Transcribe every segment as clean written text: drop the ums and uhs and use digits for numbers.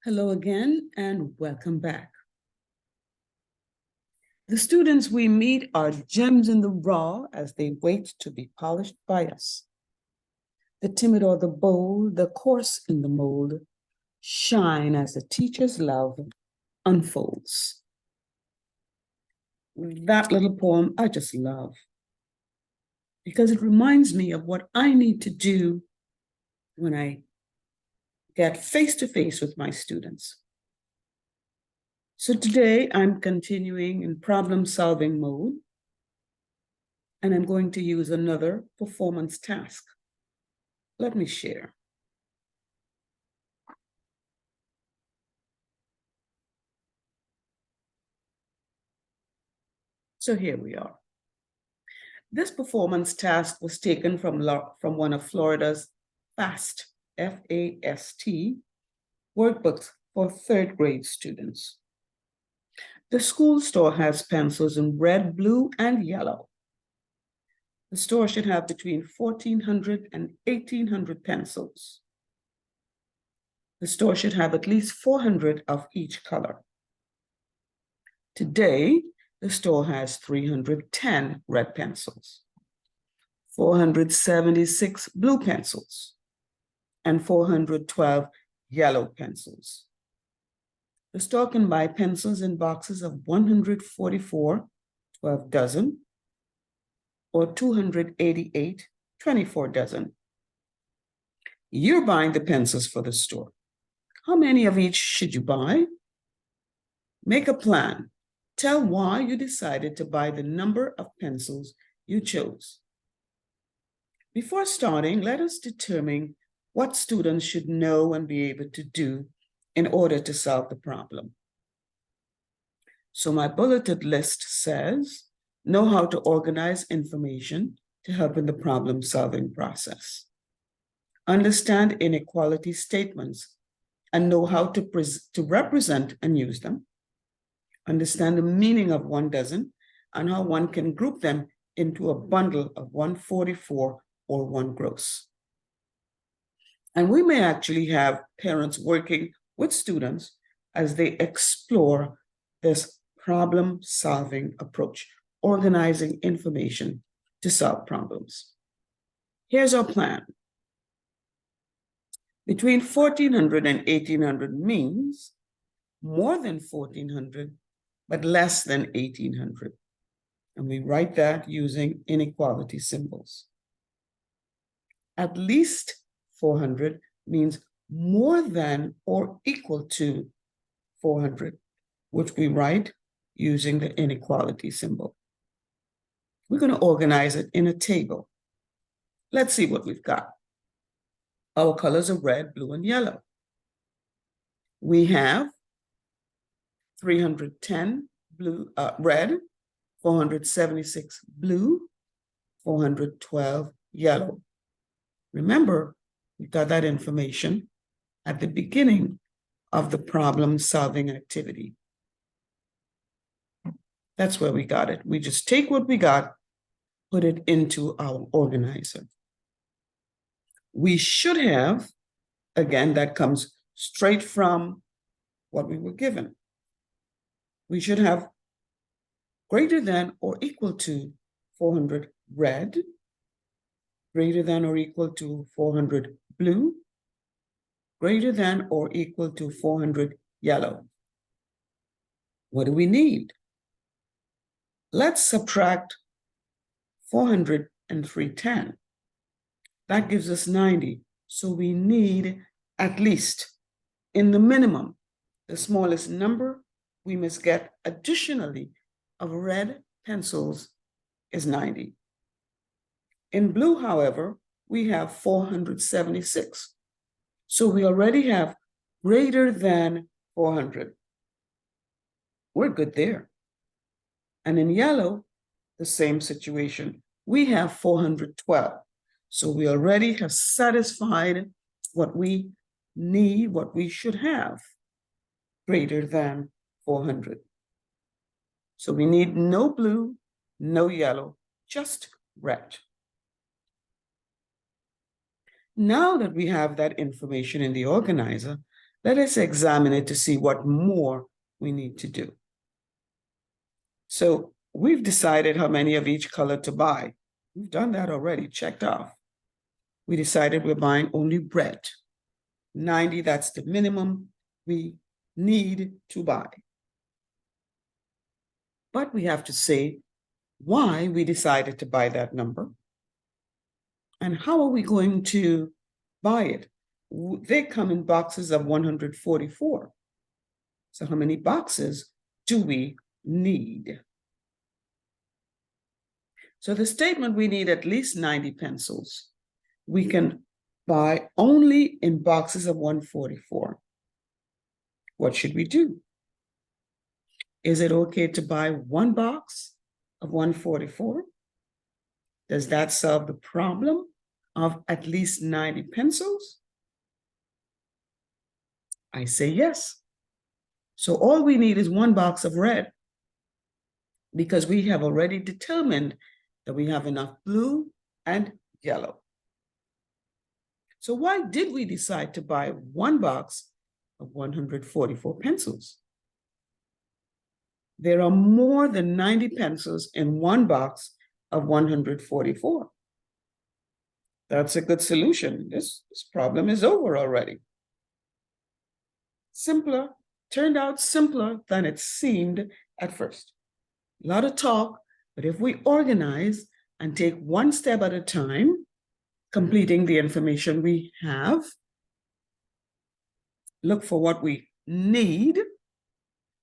Hello again and welcome back. The students we meet are gems in the raw as they wait to be polished by us. The timid or the bold, the coarse in the mold, shine as the teacher's love unfolds. That little poem I just love because it reminds me of what I need to do when I get face to face with my students. So today I'm continuing in problem-solving mode, and I'm going to use another performance task. Let me share. So here we are. This performance task was taken from one of Florida's FAST, F-A-S-T, workbooks for third grade students. The school store has pencils in red, blue, and yellow. The store should have between 1,400 and 1,800 pencils. The store should have at least 400 of each color. Today, the store has 310 red pencils, 476 blue pencils, and 412 yellow pencils. The store can buy pencils in boxes of 144, 12 dozen, or 288, 24 dozen. You're buying the pencils for the store. How many of each should you buy? Make a plan. Tell why you decided to buy the number of pencils you chose. Before starting, let us determine what students should know and be able to do in order to solve the problem. So my bulleted list says, know how to organize information to help in the problem-solving process. Understand inequality statements and know how to represent and use them. Understand the meaning of 1 dozen and how one can group them into a bundle of 144 or 1 gross. And we may actually have parents working with students as they explore this problem-solving approach, organizing information to solve problems. Here's our plan. Between 1,400 and 1,800 means more than 1,400, but less than 1,800. And we write that using inequality symbols. At least 400 means more than or equal to 400, which we write using the inequality symbol. We're going to organize it in a table. Let's see what we've got. Our colors are red, blue, and yellow. We have 310 red, 476 blue, 412 yellow. Remember, we got that information at the beginning of the problem-solving activity. That's where we got it. We just take what we got, put it into our organizer. We should have, again, that comes straight from what we were given. We should have greater than or equal to 400 red, greater than or equal to 400 blue, greater than or equal to 400 yellow. What do we need? Let's subtract 400 and 310. That gives us 90. So we need at least, in the minimum, the smallest number we must get additionally of red pencils is 90. In blue, however, we have 476. So we already have greater than 400. We're good there. And in yellow, the same situation. We have 412. So we already have satisfied what we need, what we should have, greater than 400. So we need no blue, no yellow, just red. Now that we have that information in the organizer, Let us examine it to see what more we need to do. So we've decided how many of each color to buy. We've done that already, checked off. We decided we're buying only red. 90, that's the minimum we need to buy. But we have to say why we decided to buy that number. And how are we going to buy it? They come in boxes of 144. So how many boxes do we need? So the statement, we need at least 90 pencils. We can buy only in boxes of 144. What should we do? Is it okay to buy one box of 144? Does that solve the problem of at least 90 pencils? I say yes. So all we need is one box of red, because we have already determined that we have enough blue and yellow. So why did we decide to buy one box of 144 pencils? There are more than 90 pencils in one box of 144. That's a good solution. This problem is over already. Simpler, turned out simpler than it seemed at first. A lot of talk, but if we organize and take one step at a time, completing the information we have, look for what we need,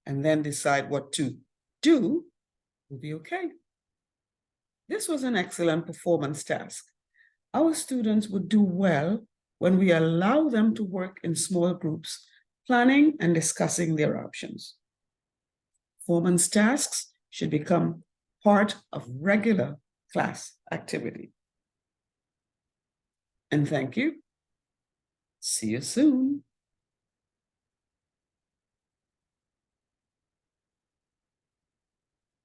and then decide what to do, we'll be okay. This was an excellent performance task. Our students would do well when we allow them to work in small groups, planning and discussing their options. Performance tasks should become part of regular class activity. And thank you. See you soon.